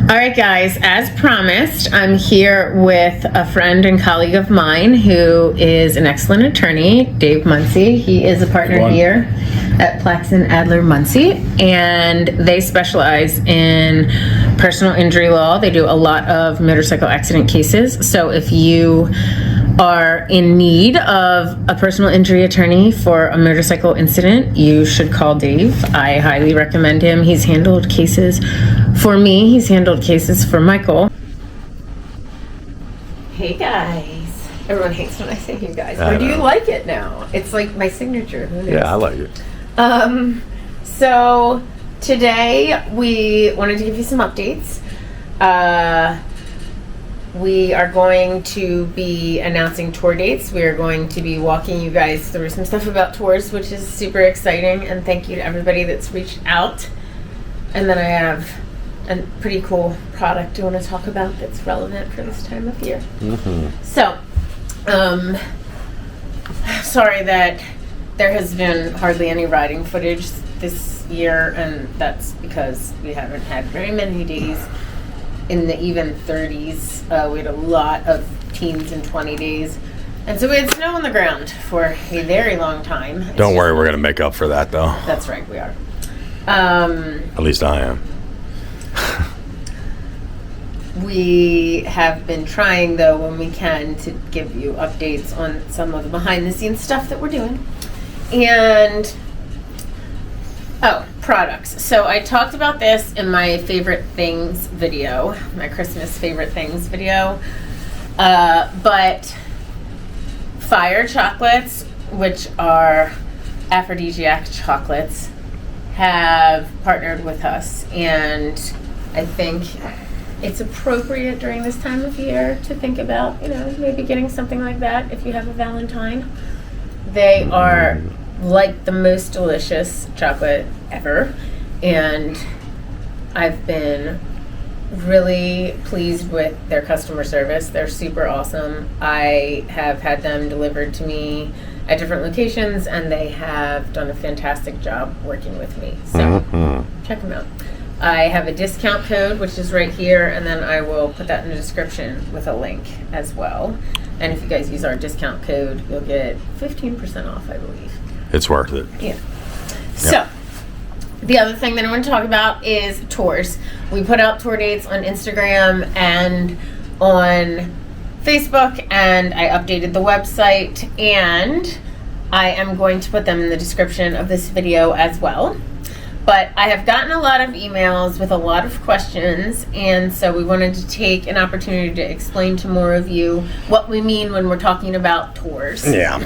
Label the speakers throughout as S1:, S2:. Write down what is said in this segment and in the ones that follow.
S1: All right, guys, as promised, I'm here with a friend and colleague of mine who is an excellent attorney, Dave Muncie. He is a partner here at Plaxton Adler Muncie, and they specialize in personal injury law. They do a lot of motorcycle accident cases. So if you are in need of a personal injury attorney for a motorcycle incident, you should call Dave. I highly recommend him. He's handled cases for me. He's handled cases for Michael. Hey guys. Everyone hates when I say you guys. Or do you like it now? It's like my signature. Who knows?
S2: Yeah, I like it.
S1: So today we wanted to give you some updates. We are going to be announcing tour dates. We are going to be walking you guys through some stuff about tours, which is super exciting. And thank you to everybody that's reached out. And then I have a pretty cool product I want to talk about that's relevant for this time of year. Mm-hmm. So, sorry that there has been hardly any riding footage this year, and that's because we haven't had very many days in the even 30s. We had a lot of teens and 20 days. And so we had snow on the ground for a very long time.
S2: Don't worry, we're going to make up for that, though.
S1: That's right, we are.
S2: At least I am.
S1: We have been trying, though, when we can, to give you updates on some of the behind-the-scenes stuff that we're doing. And products. So I talked about this in my favorite things video, my Christmas favorite things video. But Fire chocolates, which are aphrodisiac chocolates, have partnered with us, and I think it's appropriate during this time of year to think about, maybe getting something like that if you have a Valentine. They are like the most delicious chocolate ever, and I've been really pleased with their customer service. They're super awesome. I have had them delivered to me at different locations, and they have done a fantastic job working with me. So check them out. I have a discount code, which is right here, and then I will put that in the description with a link as well. And if you guys use our discount code, you'll get 15% off, I believe.
S2: It's worth it.
S1: Yeah. So, the other thing that I want to talk about is tours. We put out tour dates on Instagram and on Facebook, and I updated the website, and I am going to put them in the description of this video as well. But I have gotten a lot of emails with a lot of questions, and so we wanted to take an opportunity to explain to more of you what we mean when we're talking about tours.
S2: Yeah.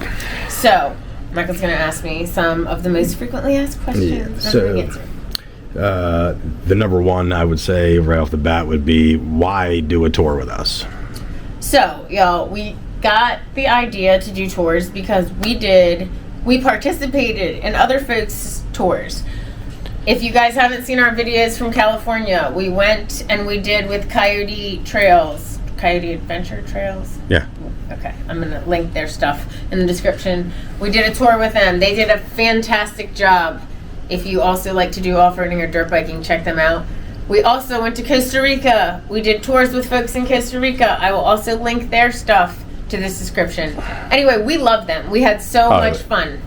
S1: So, Michael's going to ask me some of the most frequently asked questions.
S2: Yeah, so, the number one I would say right off the bat would be, why do a tour with us?
S1: So, y'all, we got the idea to do tours because we participated in other folks' tours. If you guys haven't seen our videos from California, we went and we did with Coyote Adventure Trails.
S2: Yeah.
S1: Okay, I'm going to link their stuff in the description. We did a tour with them. They did a fantastic job. If you also like to do off-roading or dirt biking, check them out. We also went to Costa Rica. We did tours with folks in Costa Rica. I will also link their stuff to this description. Anyway, we love them. We had so much fun.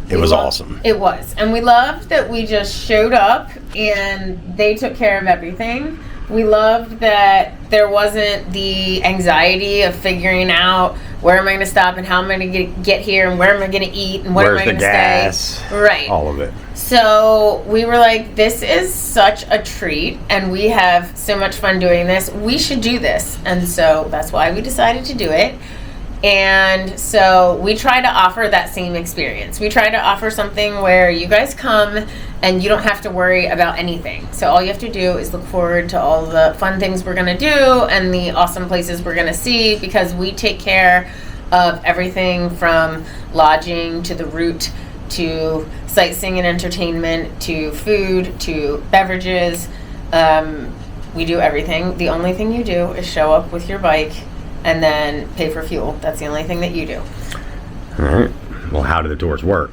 S2: It was awesome.
S1: It was. And we loved that we just showed up and they took care of everything. We loved that there wasn't the anxiety of figuring out where am I going to stop and how am I going to get here and where am I going to eat and where am I going to stay. Right.
S2: All of it.
S1: So we were like, this is such a treat and we have so much fun doing this. We should do this. And so that's why we decided to do it. And so we try to offer that same experience. We try to offer something where you guys come and you don't have to worry about anything. So all you have to do is look forward to all the fun things we're going to do and the awesome places we're going to see, because we take care of everything from lodging to the route to sightseeing and entertainment to food to beverages. We do everything. The only thing you do is show up with your bike and then pay for fuel. That's the only thing that you do.
S2: All right. Well, how do the tours work?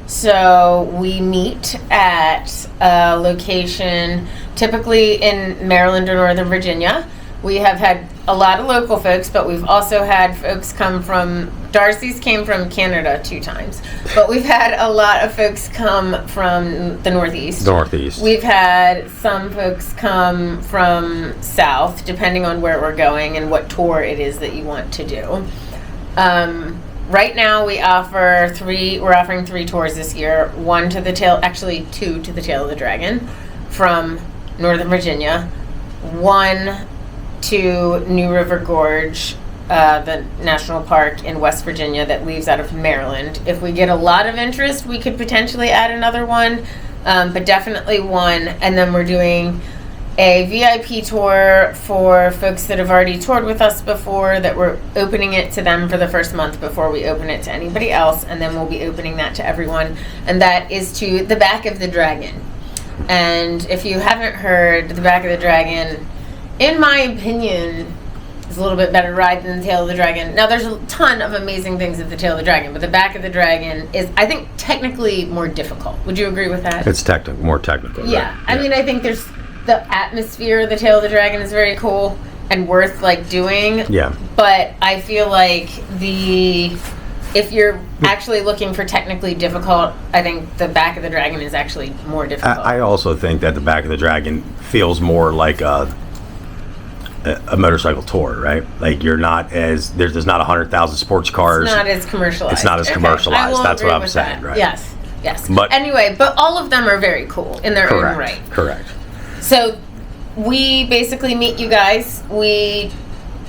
S1: So we meet at a location typically in Maryland or Northern Virginia. We have had a lot of local folks, but we've also had folks come from, Darcy's came from Canada 2 times, but we've had a lot of folks come from the Northeast. We've had some folks come from South, depending on where we're going and what tour it is that you want to do. Right now we're offering 3 tours this year. 2 to the Tail of the Dragon from Northern Virginia. 1 to New River Gorge, the national park in West Virginia that leaves out of Maryland. If we get a lot of interest, we could potentially add another one, but definitely 1. And then we're doing a VIP tour for folks that have already toured with us before, that we're opening it to them for the first month before we open it to anybody else, and then we'll be opening that to everyone. And that is to the Back of the Dragon. And if you haven't heard, the Back of the Dragon, in my opinion, is a little bit better ride than the Tail of the Dragon. Now, there's a ton of amazing things at the Tail of the Dragon, but the Back of the Dragon is, I think, technically more difficult. Would you agree with that?
S2: It's more technical.
S1: Yeah.
S2: Right?
S1: I mean, I think there's the atmosphere of the Tail of the Dragon is very cool and worth doing.
S2: Yeah.
S1: But I feel like if you're actually looking for technically difficult, I think the Back of the Dragon is actually more difficult.
S2: I also think that the Back of the Dragon feels more like a motorcycle tour, right? Like you're not as there's not 100,000 sports cars.
S1: It's not as commercialized.
S2: It's not as commercialized.
S1: Okay.
S2: That's what I'm saying, right?
S1: Yes.
S2: But
S1: anyway, all of them are very cool in their own right.
S2: Correct.
S1: So we basically meet you guys. We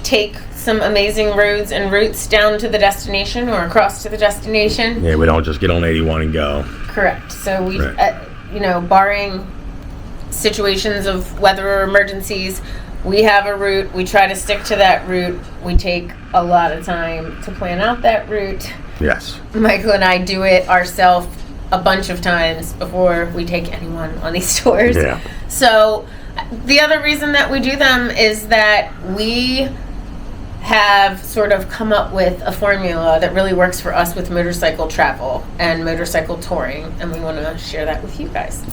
S1: take some amazing roads and routes down to the destination or across to the destination.
S2: Yeah, we don't just get on 81 and go.
S1: Correct. So we, barring situations of weather or emergencies, we have a route. We try to stick to that route. We take a lot of time to plan out that route.
S2: Yes.
S1: Michael and I do it ourselves a bunch of times before we take anyone on these tours.
S2: Yeah.
S1: So the other reason that we do them is that we have sort of come up with a formula that really works for us with motorcycle travel and motorcycle touring, and we want to share that with you guys.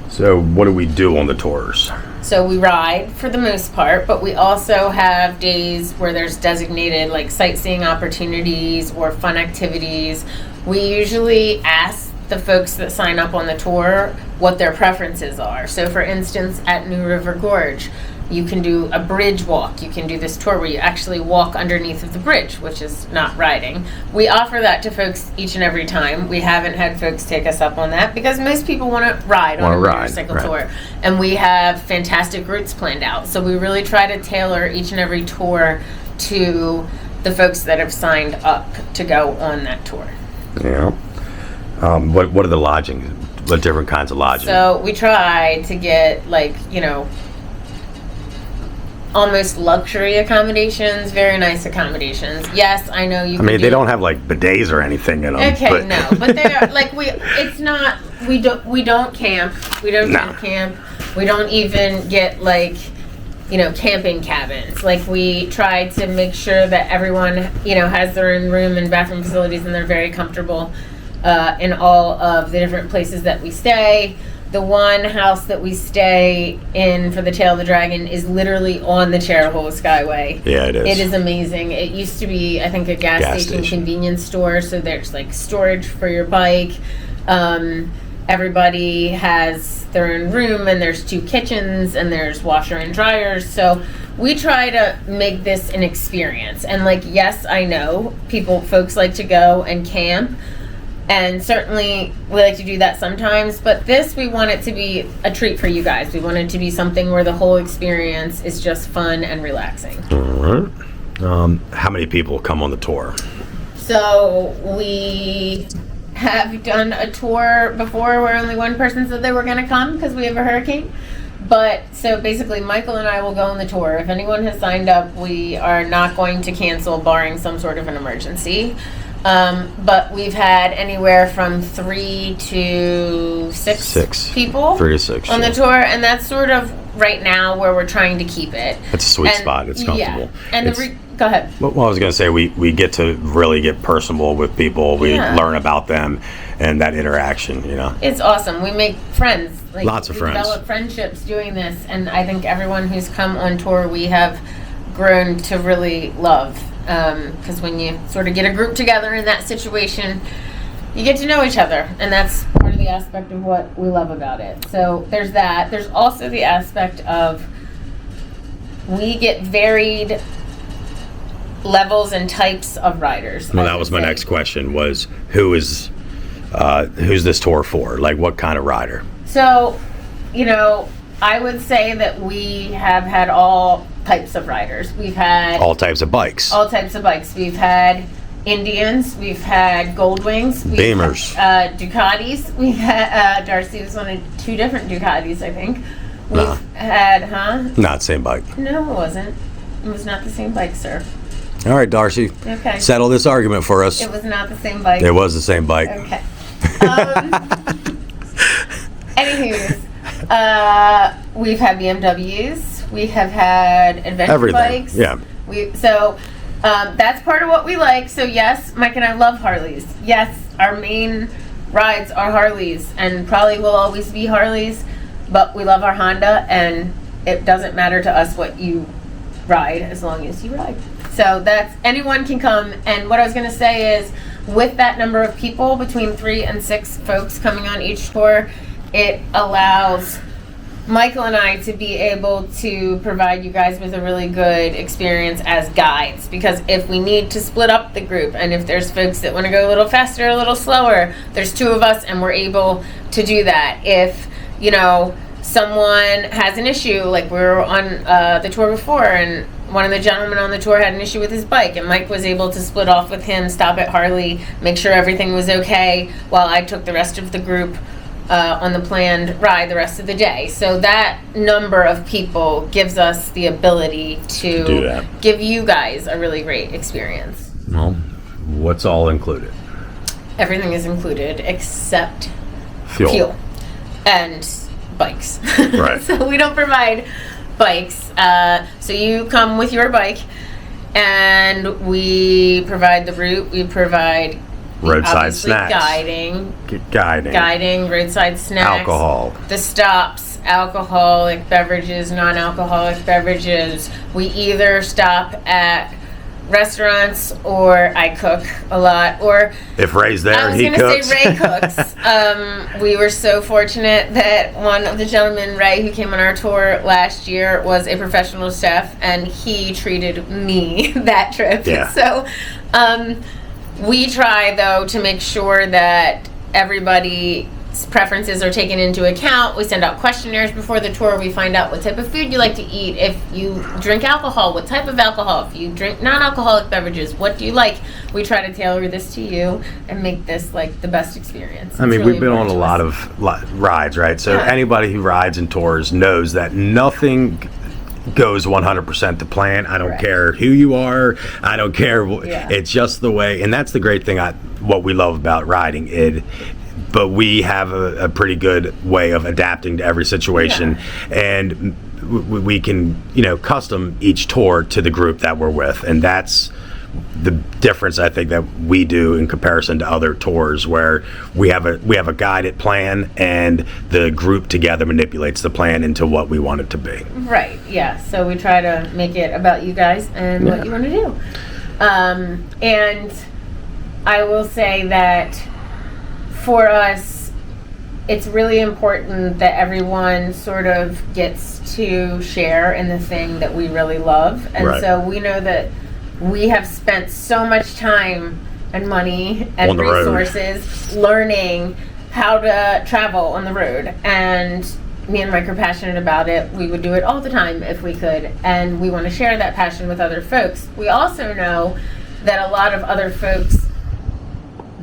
S2: So what do we do on the tours?
S1: So we ride for the most part, but we also have days where there's designated sightseeing opportunities or fun activities. We usually ask the folks that sign up on the tour what their preferences are. So for instance, at New River Gorge, you can do a bridge walk. You can do this tour where you actually walk underneath of the bridge, which is not riding. We offer that to folks each and every time. We haven't had folks take us up on that because most people want to ride on a motorcycle tour. And we have fantastic routes planned out. So we really try to tailor each and every tour to the folks that have signed up to go on that tour.
S2: Yeah. What are the lodging? What different kinds of lodging?
S1: So we try to get almost luxury accommodations, very nice accommodations. Yes, I know you.
S2: They don't have bidets or anything in them.
S1: Okay, no, but they are it's not. We don't camp. We don't camp. We don't even get camping cabins. We try to make sure that everyone has their own room and bathroom facilities, and they're very comfortable in all of the different places that we stay. The one house that we stay in for the Tail of the Dragon is literally on the Cherahole Skyway.
S2: Yeah, it is.
S1: It is amazing. It used to be, I think, a gas station convenience store, so there's storage for your bike. Everybody has their own room, and there's 2 kitchens, and there's washer and dryers. So we try to make this an experience. And yes, I know folks like to go and camp. And certainly we like to do that sometimes, but we want it to be a treat for you guys. We want it to be something where the whole experience is just fun and relaxing.
S2: All right. How many people come on the tour?
S1: So we have done a tour before where only one person said they were going to come because we have a hurricane. But so basically Michael and I will go on the tour. If anyone has signed up, we are not going to cancel barring some sort of an emergency. But we've had anywhere from 3 to 6 people
S2: 3 to 6
S1: on the tour, and that's sort of right now where we're trying to keep it.
S2: It's a sweet spot. It's comfortable.
S1: Yeah. And Go ahead.
S2: Well, I was going to say we get to really get personable with people. We learn about them and that interaction.
S1: It's awesome. We make friends.
S2: Lots of friends.
S1: We develop friendships doing this, and I think everyone who's come on tour, we have grown to really love. Because when you sort of get a group together in that situation, you get to know each other, and that's part of the aspect of what we love about it. So there's that. There's also the aspect of we get varied levels and types of riders.
S2: Well, that was my next question, was who's this tour for? Like, what kind of rider?
S1: So, I would say that we have had all types of riders. We've had
S2: all types of bikes.
S1: We've had Indians. We've had Goldwings.
S2: Beamers.
S1: Ducatis. We had Darcy was on 2 different Ducatis, I think. We've had,
S2: Not same bike.
S1: No, it wasn't. It was not the same bike, sir.
S2: All right, Darcy.
S1: Okay.
S2: Settle this argument for us.
S1: It was not the same bike.
S2: It was the same bike.
S1: Okay. Anywho, we've had BMWs. We have had adventure bikes.
S2: Yeah.
S1: That's part of what we like. So yes, Mike and I love Harleys. Yes, our main rides are Harleys, and probably will always be Harleys. But we love our Honda, and it doesn't matter to us what you ride as long as you ride. So anyone can come. And what I was going to say is, with that number of people, between 3 and 6 folks coming on each tour, it allows Michael and I to be able to provide you guys with a really good experience as guides. Because if we need to split up the group, and if there's folks that want to go a little faster, a little slower, there's 2 of us and we're able to do that. If someone has an issue, like we were on the tour before, and one of the gentlemen on the tour had an issue with his bike, and Mike was able to split off with him, stop at Harley, make sure everything was okay, while I took the rest of the group on the planned ride the rest of the day. So that number of people gives us the ability to give you guys a really great experience.
S2: Well, what's all included?
S1: Everything is included except fuel and bikes.
S2: Right.
S1: So we don't provide bikes. So you come with your bike, and we provide the route. We provide
S2: roadside snacks,
S1: guiding, roadside snacks,
S2: alcohol,
S1: the stops, alcoholic beverages, non-alcoholic beverages. We either stop at restaurants, or I cook a lot, or
S2: if Ray's there, he cooks.
S1: I was going to say Ray cooks. We were so fortunate that one of the gentlemen, Ray, who came on our tour last year, was a professional chef, and he treated me that trip.
S2: Yeah.
S1: So we try, though, to make sure that everybody's preferences are taken into account. We send out questionnaires before the tour. We find out what type of food you like to eat. If you drink alcohol, what type of alcohol? If you drink non-alcoholic beverages, what do you like? We try to tailor this to you and make this like the best experience. It's really
S2: we've been on a lot of rides, right? So anybody who rides and tours knows that nothing goes 100% to plan. I don't care who you are. I don't care. It's just the way, and that's the great thing. What we love about riding but we have a pretty good way of adapting to every situation, and we can custom each tour to the group that we're with, and that's the difference I think that we do in comparison to other tours, where we have a guided plan, and the group together manipulates the plan into what we want it to be. Right.
S1: Yeah. So we try to make it about you guys and what you want to do. And I will say that for us, it's really important that everyone sort of gets to share in the thing that we really love. And so we know that we have spent so much time and money and resources learning how to travel on the road. And me and Mike are passionate about it. We would do it all the time if we could. And we want to share that passion with other folks. We also know that a lot of other folks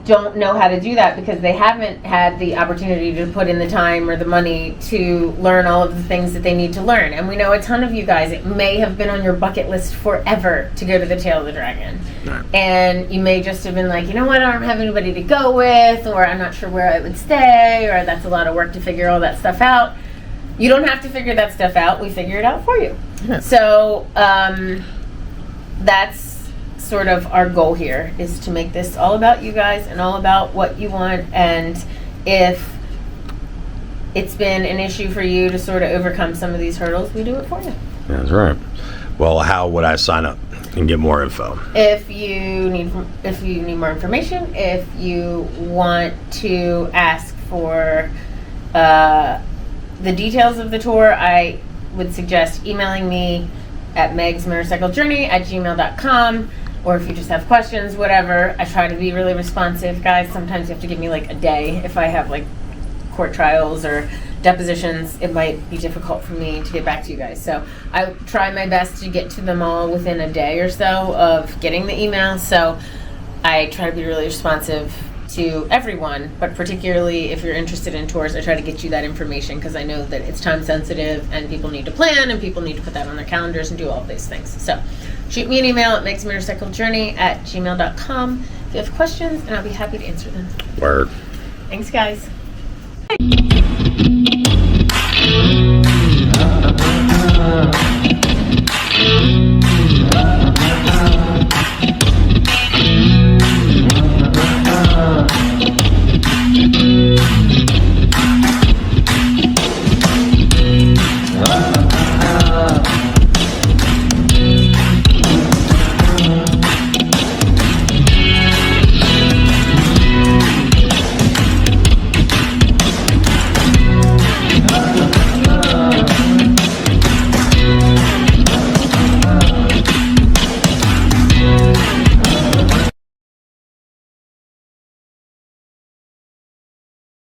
S1: don't know how to do that because they haven't had the opportunity to put in the time or the money to learn all of the things that they need to learn. And we know a ton of you guys, it may have been on your bucket list forever to go to the Tail of the Dragon. Right. And you may just have been like, you know what, I don't have anybody to go with, or I'm not sure where I would stay, or that's a lot of work to figure all that stuff out. You don't have to figure that stuff out. We figure it out for you. Yeah. So that's sort of our goal here, is to make this all about you guys and all about what you want. And if it's been an issue for you to sort of overcome some of these hurdles, we do it for you.
S2: That's right. Well, how would I sign up and get more info?
S1: If you need more information, if you want to ask for the details of the tour, I would suggest emailing me at megsmotorcyclejourney@gmail.com, or if you just have questions, whatever. I try to be really responsive, guys. Sometimes you have to give me like a day. If I have like court trials or depositions, it might be difficult for me to get back to you guys. So I try my best to get to them all within a day or so of getting the email. So I try to be really responsive to everyone, but particularly if you're interested in tours, I try to get you that information because I know that it's time sensitive and people need to plan and people need to put that on their calendars and do all of these things. So shoot me an email at megsmotorcyclejourney@gmail.com if you have questions, and I'll be happy to answer them.
S2: Word.
S1: Thanks, guys.